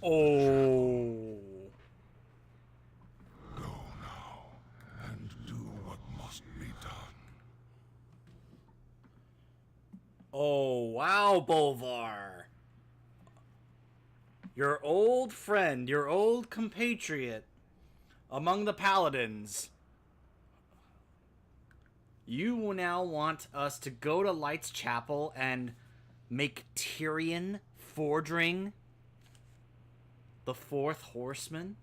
Oh. Go now and do what must be done. Oh, wow, Bolvar. Your old friend, your old compatriot among the paladins. You now want us to go to Light's Chapel and make Tyrion Fordring the fourth horseman?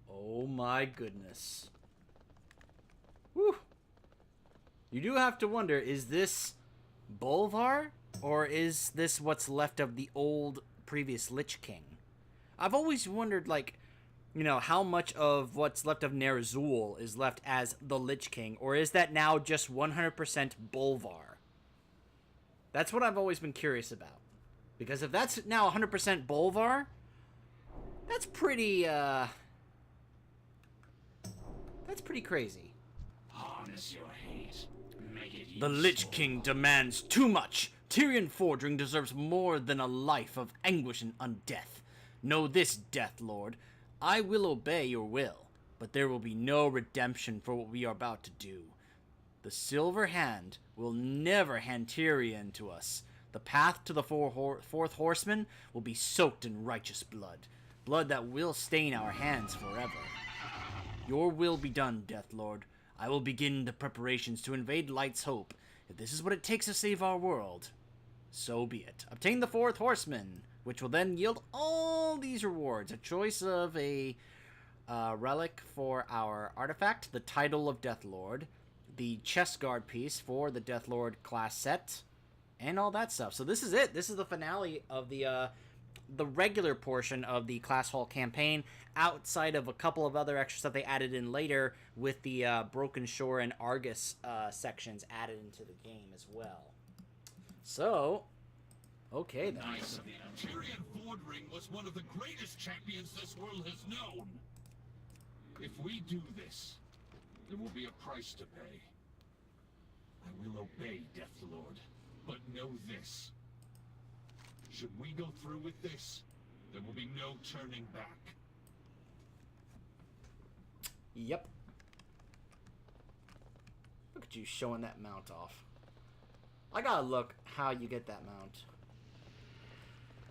Oh my goodness. Whew. You do have to wonder, is this Bolvar? Or is this what's left of the old previous Lich King? I've always wondered, like, you know, how much of what's left of Ner'zhul is left as the Lich King, or is that now just 100% Bolvar? That's what I've always been curious about. Because if that's now 100% Bolvar, that's pretty, that's pretty crazy. Harness your hate. Make it useful. The Lich King demands too much. Tyrion Fordring deserves more than a life of anguish and undeath. Know this, Death Lord. I will obey your will, but there will be no redemption for what we are about to do. The Silver Hand will never hand Tyrion to us. The path to the fourth horseman will be soaked in righteous blood. Blood that will stain our hands forever. Your will be done, Death Lord. I will begin the preparations to invade Light's Hope. If this is what it takes to save our world, so be it. Obtain the fourth horseman, which will then yield all these rewards. A choice of a relic for our artifact, the title of Death Lord, the chest guard piece for the Death Lord class set, and all that stuff. So this is it. This is the finale of the regular portion of the Class Hall campaign, outside of a couple of other extra stuff they added in later with the Broken Shore and Argus sections added into the game as well. So, okay then. Nice of him. Tyrion Fordring was one of the greatest champions this world has known. If we do this, there will be a price to pay. I will obey, Death Lord, but know this. Should we go through with this, there will be no turning back. Yep. Look at you showing that mount off. I gotta look how you get that mount.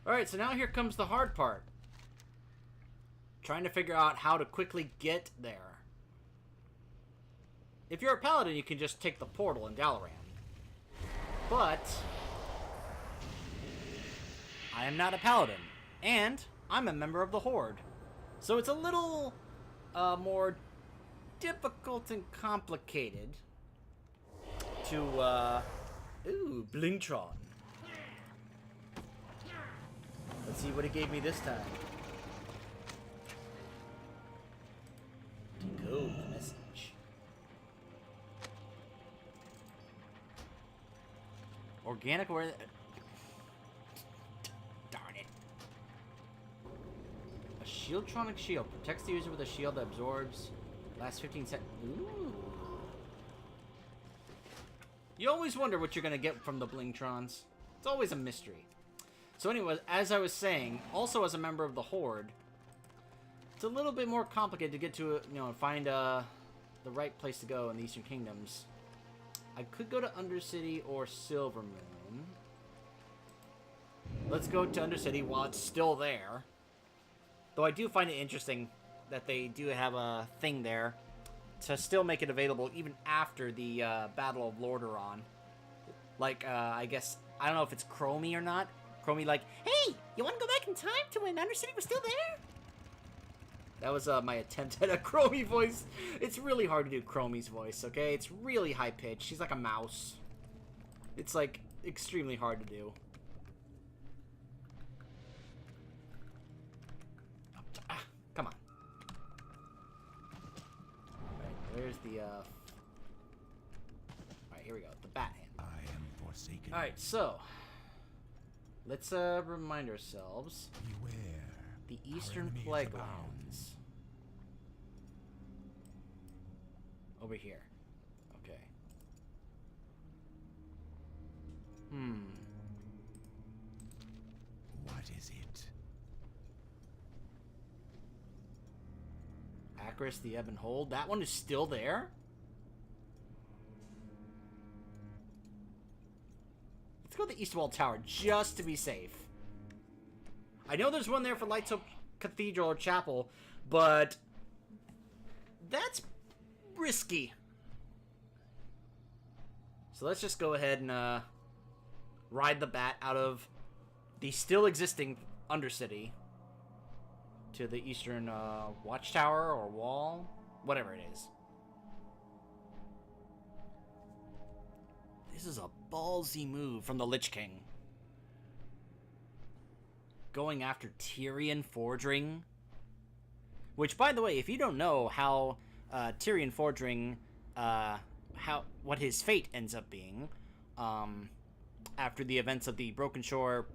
Alright, so now here comes the hard part. Trying to figure out how to quickly get there. If you're a paladin, you can just take the portal in Dalaran. But I am not a paladin, and I'm a member of the Horde. So it's a little more difficult and complicated to, ooh, Blingtron. Let's see what it gave me this time. Decode message. Organic or... Darn it. A Shieldtronic shield. Protects the user with a shield that absorbs... Last 15 seconds. Ooh. You always wonder what you're going to get from the Blingtrons. It's always a mystery. So anyways, as I was saying, also as a member of the Horde, it's a little bit more complicated to get to, you know, find the right place to go in the Eastern Kingdoms. I could go to Undercity or Silvermoon. Let's go to Undercity while it's still there. Though I do find it interesting that they do have a thing there to still make it available even after the Battle of Lordaeron. Like, I guess, I don't know if it's Chromie or not. Chromie like, hey, you want to go back in time to when Undercity was still there? That was my attempt at a Chromie voice. It's really hard to do Chromie's voice, okay? It's really high-pitched. She's like a mouse. It's, like, extremely hard to do. Come on. Alright, there's the, Alright, here we go. The bat hand. I am forsaken. Alright, so... Let's, remind ourselves. Beware. The Eastern Plague Lands. Over here. Okay. What is it? Acris, the Ebon Hold. That one is still there? Let's go to the East Wall Tower, just to be safe. I know there's one there for Lights Hope Cathedral or Chapel, but that's risky. So let's just go ahead and ride the bat out of the still existing Undercity to the Eastern Watchtower or Wall, whatever it is. This is a ballsy move from the Lich King. Going after Tyrion Fordring. Which, by the way, if you don't know how Tyrion Fordring, what his fate ends up being, after the events of the Broken Shore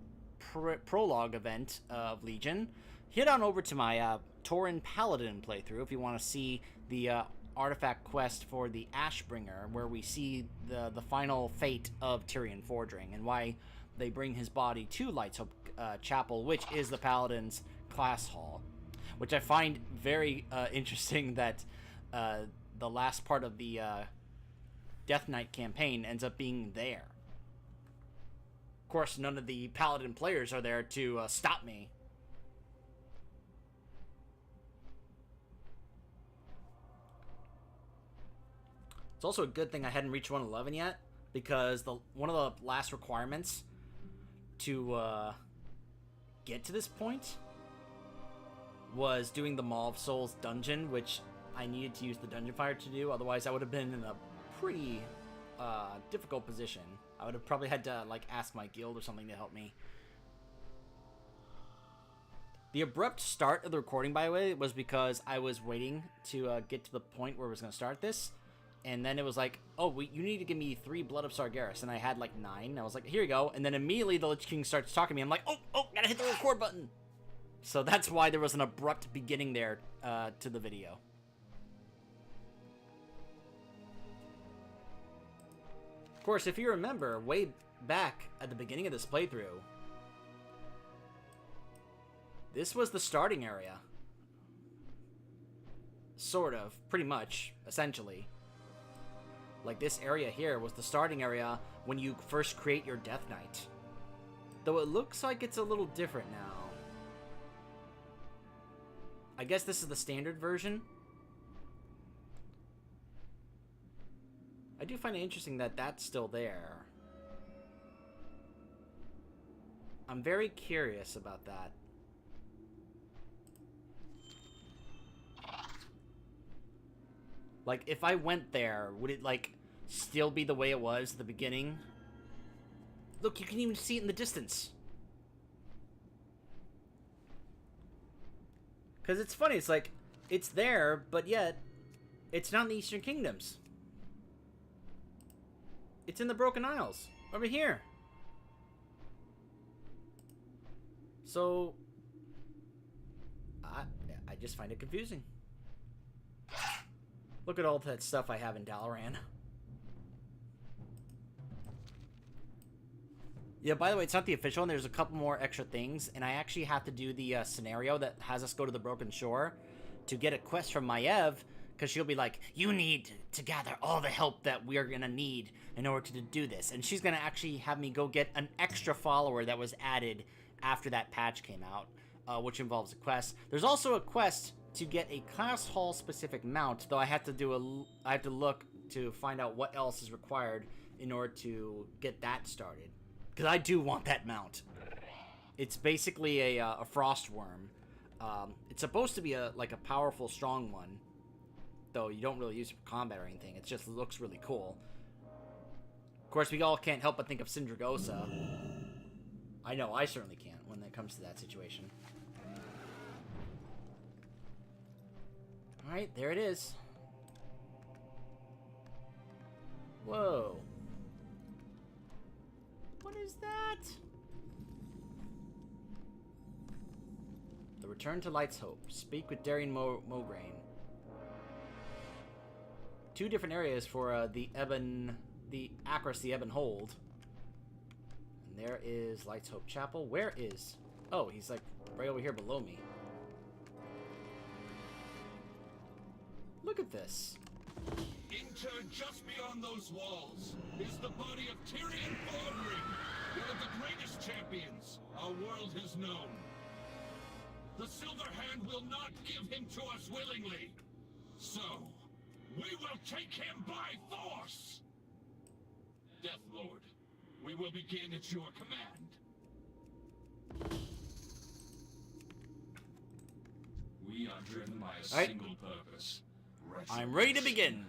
prologue event of Legion, head on over to my Tauren Paladin playthrough if you want to see the artifact quest for the Ashbringer, where we see the final fate of Tyrion Fordring and why they bring his body to Lights Hope Chapel, which is the Paladin's class hall. Which I find very interesting that the last part of the Death Knight campaign ends up being there. Of course, none of the Paladin players are there to stop me. It's also a good thing I hadn't reached 111 yet, because one of the last requirements to get to this point was doing the Maw of Souls dungeon, which I needed to use the Dungeon Fire to do, otherwise I would have been in a pretty difficult position. I would have probably had to like ask my guild or something to help me. The abrupt start of the recording, by the way, was because I was waiting to get to the point where I was going to start this, and then it was like, oh, you need to give me 3 Blood of Sargeras, and I had like 9. I was like, here you go, and then immediately the Lich King starts talking to me. I'm like, oh, gotta hit the record button. So that's why there was an abrupt beginning there to the video. Of course, if you remember, way back at the beginning of this playthrough, this was the starting area. Sort of, pretty much, essentially. Like, this area here was the starting area when you first create your Death Knight. Though it looks like it's a little different now. I guess this is the standard version. I do find it interesting that that's still there. I'm very curious about that. Like, if I went there, would it, like, still be the way it was at the beginning? Look, you can even see it in the distance. Because it's funny, it's like, it's there, but yet, it's not in the Eastern Kingdoms. It's in the Broken Isles, over here. So, I just find it confusing. Look at all that stuff I have in Dalaran. Yeah, by the way, it's not the official one. There's a couple more extra things, and I actually have to do the scenario that has us go to the Broken Shore to get a quest from Maiev, because she'll be like, you need to gather all the help that we're going to need in order to do this. And she's going to actually have me go get an extra follower that was added after that patch came out, which involves a quest. There's also a quest to get a class hall specific mount, though I have to look to find out what else is required in order to get that started. Because I do want that mount. It's basically a frost worm. It's supposed to be like a powerful, strong one, though you don't really use it for combat or anything. It just looks really cool. Of course, we all can't help but think of Sindragosa. I know, I certainly can't when it comes to that situation. Alright, there it is. Whoa. What is that? The Return to Light's Hope. Speak with Darian Mograine. 2 different areas for the Acris, the Ebon Hold. And there is Light's Hope Chapel. Where is... Oh, he's like right over here below me. look at this. Interred just beyond those walls is the body of Tyrion Fordring, one of the greatest champions our world has known. The Silver Hand will not give him to us willingly. So, we will take him by force! Death Lord, we will begin at your command. We are driven by a Alright. single purpose. I'm ready to begin.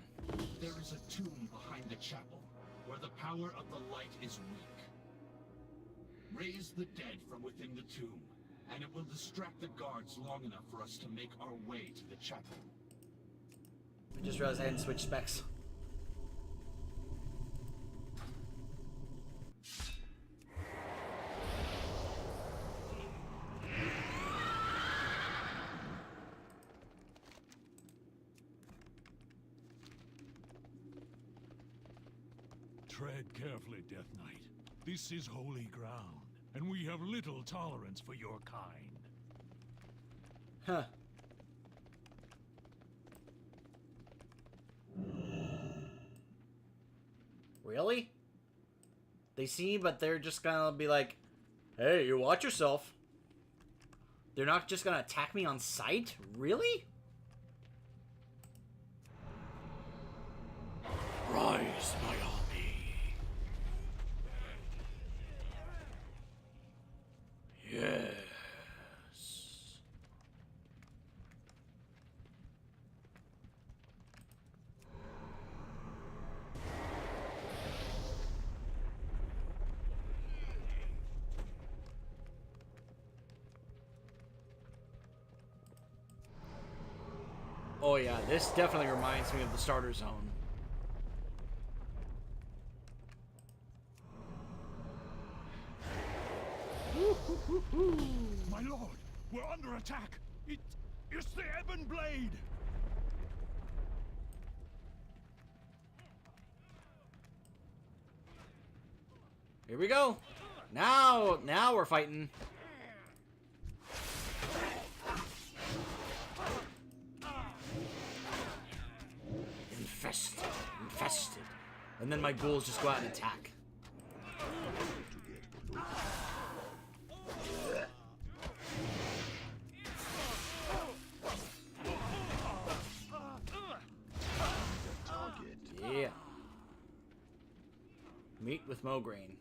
There is a tomb behind the chapel, where the power of the light is weak. Raise the dead from within the tomb, and it will distract the guards long enough for us to make our way to the chapel. I just realized I hadn't switched specs. Tread carefully, Death Knight. This is holy ground, and we have little tolerance for your kind. Huh. Really? They see me, but they're just gonna be like, hey, you watch yourself. They're not just gonna attack me on sight? Really? Rise, my army. Yes. Oh yeah, this definitely reminds me of the starter zone. My lord, we're under attack. It's the Ebon Blade. Here we go. Now we're fighting. Infested. And then my ghouls just go out and attack. Yeah. Meet with Mograine.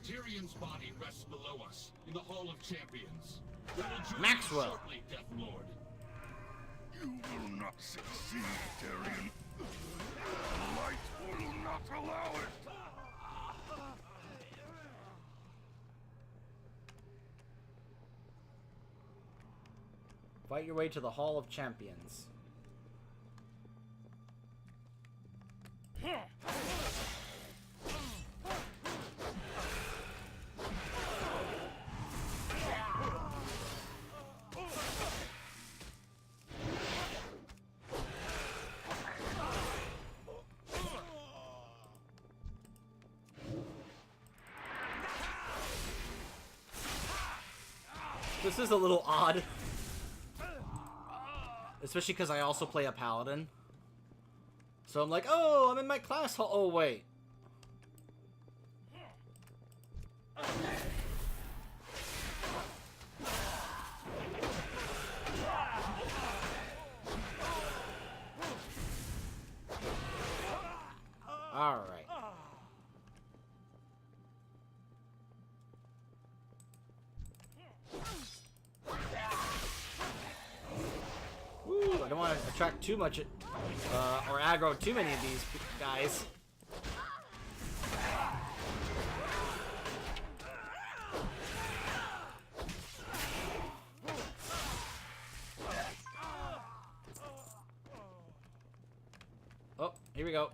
Tyrion's body rests below us, in the Hall of Champions. We will join Maxwell. you shortly, Death Lord. You will not succeed, Tyrion. The light will not allow it. Fight your way to the Hall of Champions. This is a little odd. Especially because I also play a paladin. So I'm like, oh, I'm in my class hall. Oh, wait. Alright. I don't want to attract too much, or aggro too many of these guys. Oh, here we go.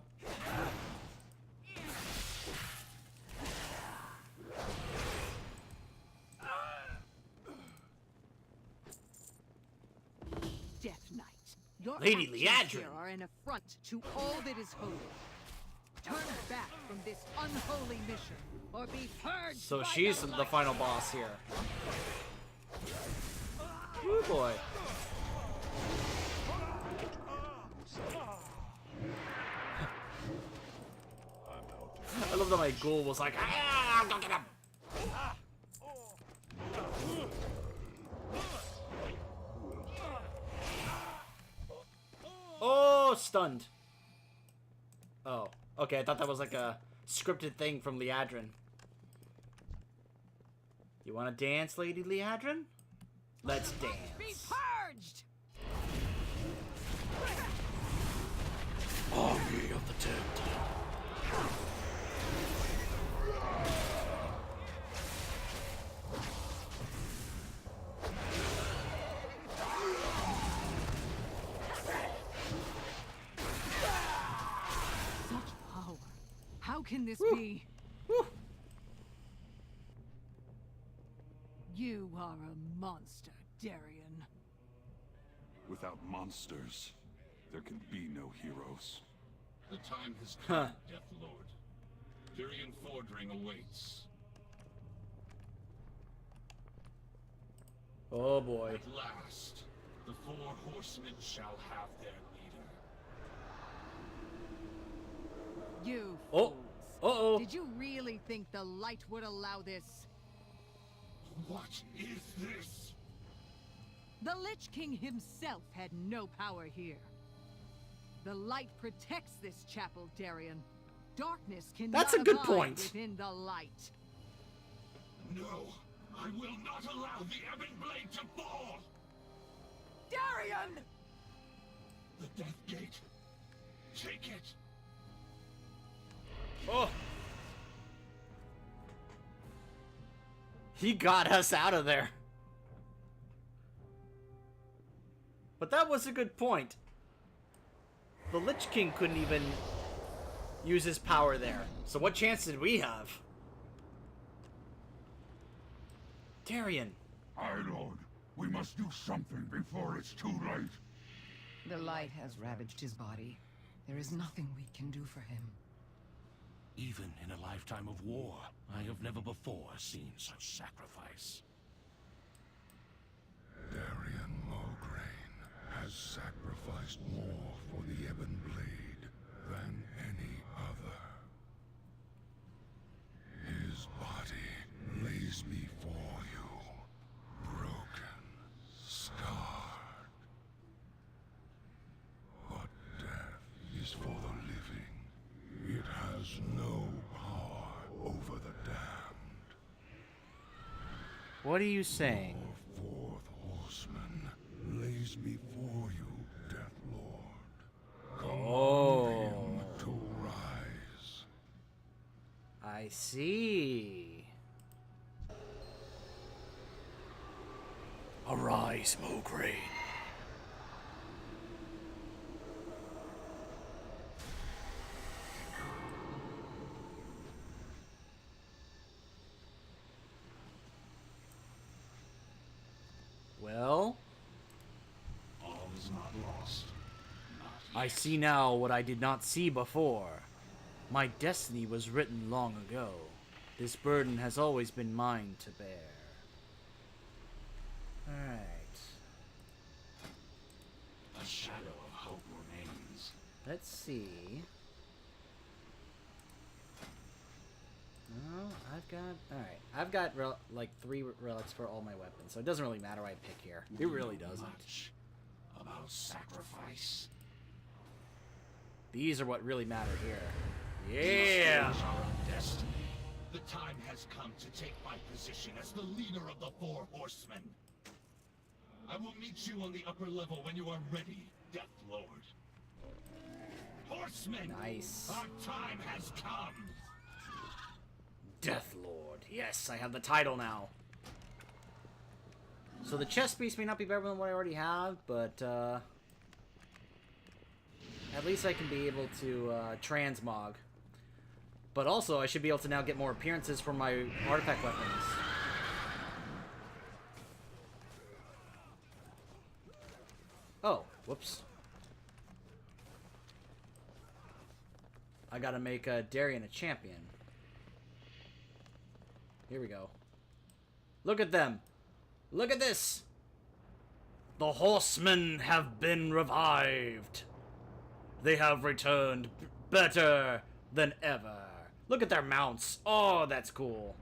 Death Knight, your Lady actions Liadrin. here are an affront to all that is holy. Turn back from this unholy mission, or be purged. So by she's the the light. final boss here. Oh boy. I love that my ghoul was like, ah, go get him. Oh, stunned. Oh, okay. I thought that was like a scripted thing from Liadrin. You want to dance, Lady Liadrin? Let's Be dance. purged. Army of the Dead. Such power. How can this be? Whew. You are a monster, Darien. Without monsters, there can be no heroes. The time has come, Death Lord. Tyrion Fordring awaits. Oh boy. At last, the four horsemen shall have their leader. You Oh. fools. Uh-oh. Did you really think the light would allow this? What is this? The Lich King himself had no power here. The light protects this chapel, Darien. Darkness cannot That's a good abide point. within the light. No, I will not allow the Ebon Blade to fall! Darien! The Death Gate. Take it. Oh. He got us out of there. But that was a good point. The Lich King couldn't even use his power there. So what chance did we have? Darien. Aye, Lord. We must do something before it's too late. The light has ravaged his body. There is nothing we can do for him. Even in a lifetime of war, I have never before seen such sacrifice. Darien Mulgrain has sacrificed more for the Ebon Blade than any other. His body lays before you, broken, scarred. But death is for the living. It has no power over the damned. What are you saying? The fourth horseman lays before you, Death Lord. Command him to rise. I see. Arise, Mulgrain. Well, All is not lost. I see now what I did not see before. My destiny was written long ago. This burden has always been mine to bear. Alright. A shadow of hope remains. Let's see. No, I've got... Alright. I've got, like, 3 relics for all my weapons, so it doesn't really matter what I pick here. It really doesn't. Much about sacrifice. These are what really matter here. Yeah! These are our destiny. The time has come to take my position as the leader of the four horsemen. I will meet you on the upper level when you are ready, Death Lord. Horsemen! Nice. Our time has come! Death Lord. Yes, I have the title now. So the chest piece may not be better than what I already have, but at least I can be able to transmog. But also, I should be able to now get more appearances for my artifact weapons. Oh, whoops. I gotta make Darien a champion. Here we go. Look at them. Look at this. The horsemen have been revived. They have returned better than ever. Look at their mounts. Oh, that's cool.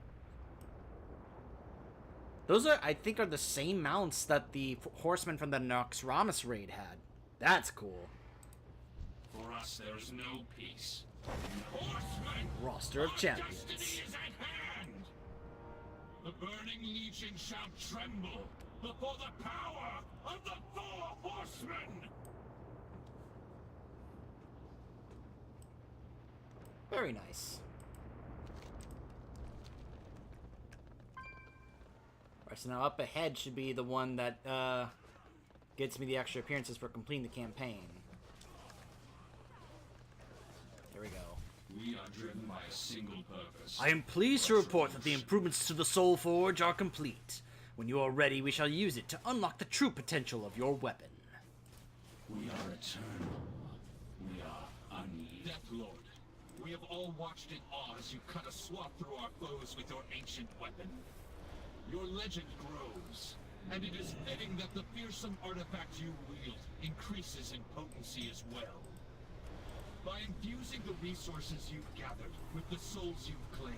Those are, I think, are the same mounts that the horsemen from the Noxramas raid had. That's cool. For us, there is no peace. Horsemen! Roster of Our champions. destiny is at hand! The Burning Legion shall tremble before the power of the Four Horsemen! Very nice. Alright, so now up ahead should be the one that gets me the extra appearances for completing the campaign. There we go. We are driven by a single purpose. I am pleased to report that the improvements to the Soul Forge are complete. When you are ready, we shall use it to unlock the true potential of your weapon. We are eternal. We are unneeded. Death Lord, we have all watched in awe as you cut a swath through our foes with your ancient weapon. Your legend grows, and it is fitting that the fearsome artifact you wield increases in potency as well. By infusing the resources you've gathered with the souls you've claimed,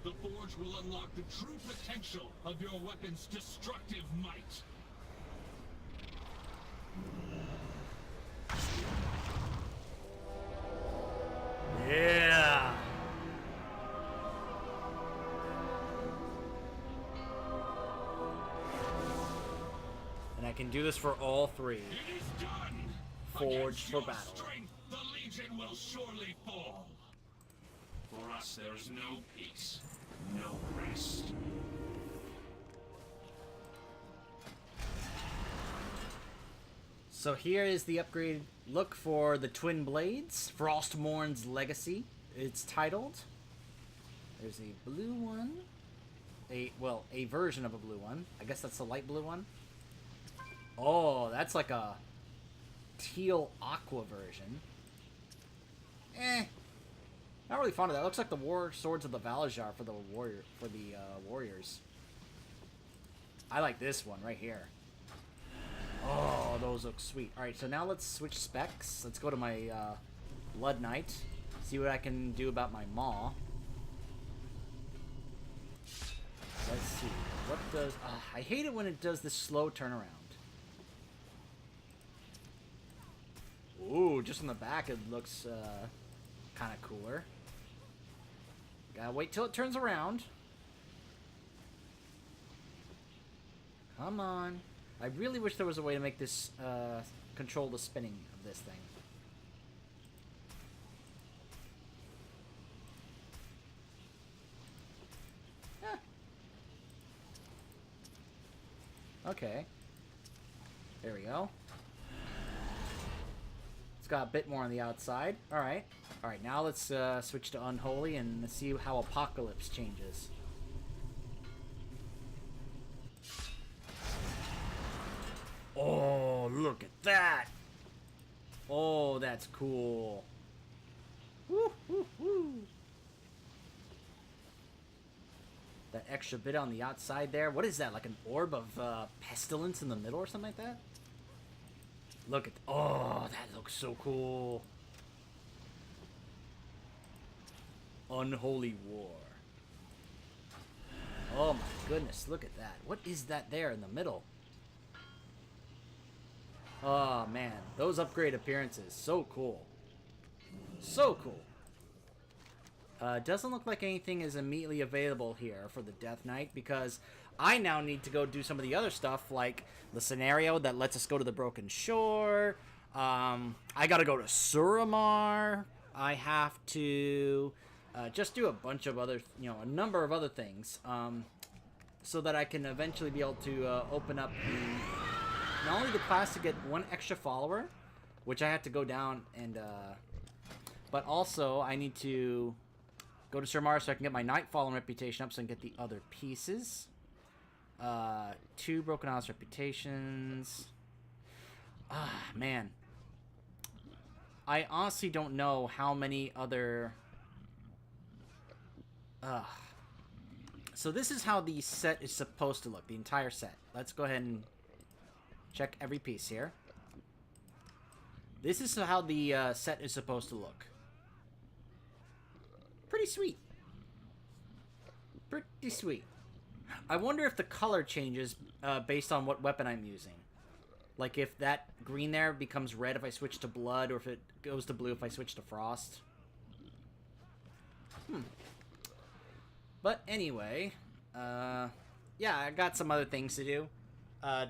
the Forge will unlock the true potential of your weapon's destructive might. Yeah! And I can do this for all three. It is done! Forged Against for your battle. strength, the Legion will surely fall. For us, there is no peace, no rest. So here is the upgrade look for the Twin Blades, Frostmourn's Legacy. It's titled. There's a blue one. A version of a blue one. I guess that's the light blue one. Oh, that's like a teal aqua version. Not really fond of that. Looks like the War Swords of the Valajar for the warriors. I like this one right here. Oh, those look sweet. Alright, so now let's switch specs. Let's go to my Blood Knight. See what I can do about my Maw. Let's see. What does... I hate it when it does this slow turnaround. Ooh, just on the back it looks kind of cooler. Gotta wait till it turns around. Come on. I really wish there was a way to make this control the spinning of this thing. Okay. There we go. It's got a bit more on the outside. Alright. Alright, now let's switch to Unholy and see how Apocalypse changes. Oh, look at that! Oh, that's cool. Woo, woo, woo. That extra bit on the outside there. What is that? Like an orb of pestilence in the middle or something like that? Look at... Oh, that looks so cool. Unholy War. Oh my goodness, look at that. What is that there in the middle? Oh man, those upgrade appearances, so cool. So cool. Doesn't look like anything is immediately available here for the Death Knight because I now need to go do some of the other stuff like the scenario that lets us go to the Broken Shore. I gotta go to Suramar. I have to just do a bunch of other, a number of other things so that I can eventually be able to open up not only the class to get one extra follower, which I have to go down and, but also I need to go to Suramar so I can get my Nightfall and reputation up so I can get the other pieces. 2 Broken Isles reputations. Ah, man. I honestly don't know how many other... So this is how the set is supposed to look, the entire set. Let's go ahead and check every piece here. This is how the set is supposed to look. Pretty sweet. Pretty sweet. I wonder if the color changes based on what weapon I'm using. Like if that green there becomes red if I switch to blood, or if it goes to blue if I switch to frost. But anyway, yeah, I got some other things to do.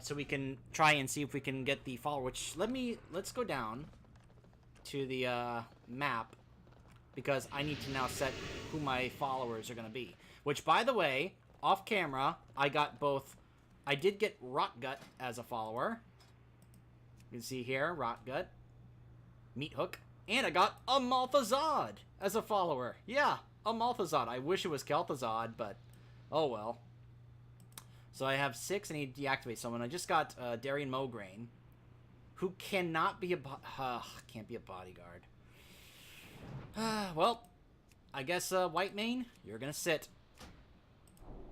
So we can try and see if we can get the follower, which let's go down to the map, because I need to now set who my followers are going to be. Which, by the way, off camera, I did get Rotgut as a follower. You can see here, Rotgut, Meat Hook, and I got a Malthazad as a follower. Yeah, a Malthazad. I wish it was Kel'Thuzad, but oh well. So I have 6, and I need to deactivate someone. I just got Darian Mograine, who cannot be can't be a bodyguard. Well, I guess Whitemane, you're gonna sit,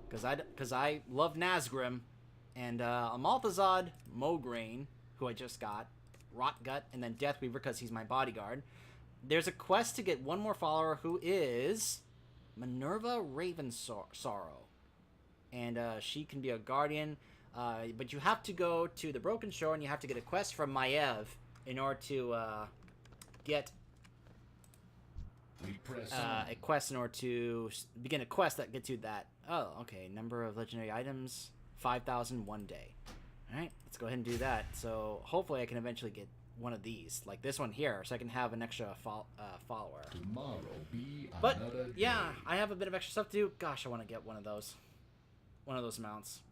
because I love Nazgrim, and Amalthazad, Mograine, who I just got, Rotgut, and then Deathweaver because he's my bodyguard. There's a quest to get one more follower, who is Minerva Ravensorrow. And she can be a guardian, but you have to go to the Broken Shore, and you have to get a quest from Maiev in order to get a quest in order to begin a quest that gets you that. Oh, okay. Number of legendary items, 5,000 one day. All right, let's go ahead and do that. So hopefully I can eventually get one of these, like this one here, so I can have an extra follower. Tomorrow be But another yeah, day. I have a bit of extra stuff to do. Gosh, I want to get one of those mounts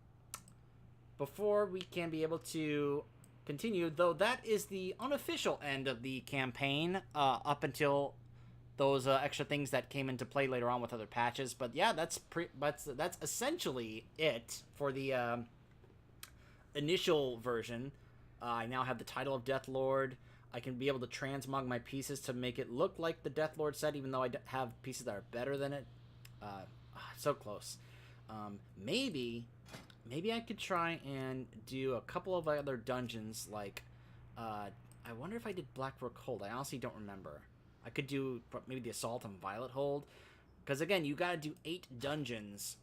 before we can be able to continue, though that is the unofficial end of the campaign, up until those extra things that came into play later on with other patches. But yeah, that's essentially it for the initial version. I now have the title of Death Lord. I can be able to transmog my pieces to make it look like the Death Lord set, even though I have pieces that are better than it. So close. Maybe I could try and do a couple of other dungeons, like, I wonder if I did Blackbrook Hold. I honestly don't remember. I could do maybe the Assault on Violet Hold, because again, you gotta do 8 dungeons,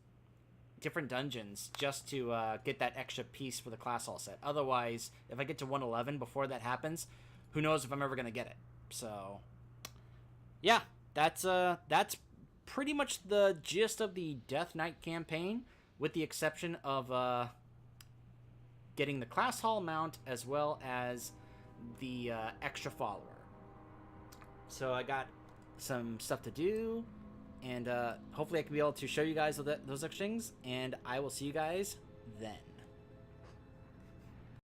different dungeons, just to get that extra piece for the Class Hall set. Otherwise, if I get to 111 before that happens, who knows if I'm ever gonna get it. So, yeah, that's pretty much the gist of the Death Knight campaign, with the exception of getting the Class Hall mount as well as the extra follower. So I got some stuff to do, and hopefully I can be able to show you guys those extra things, and I will see you guys then.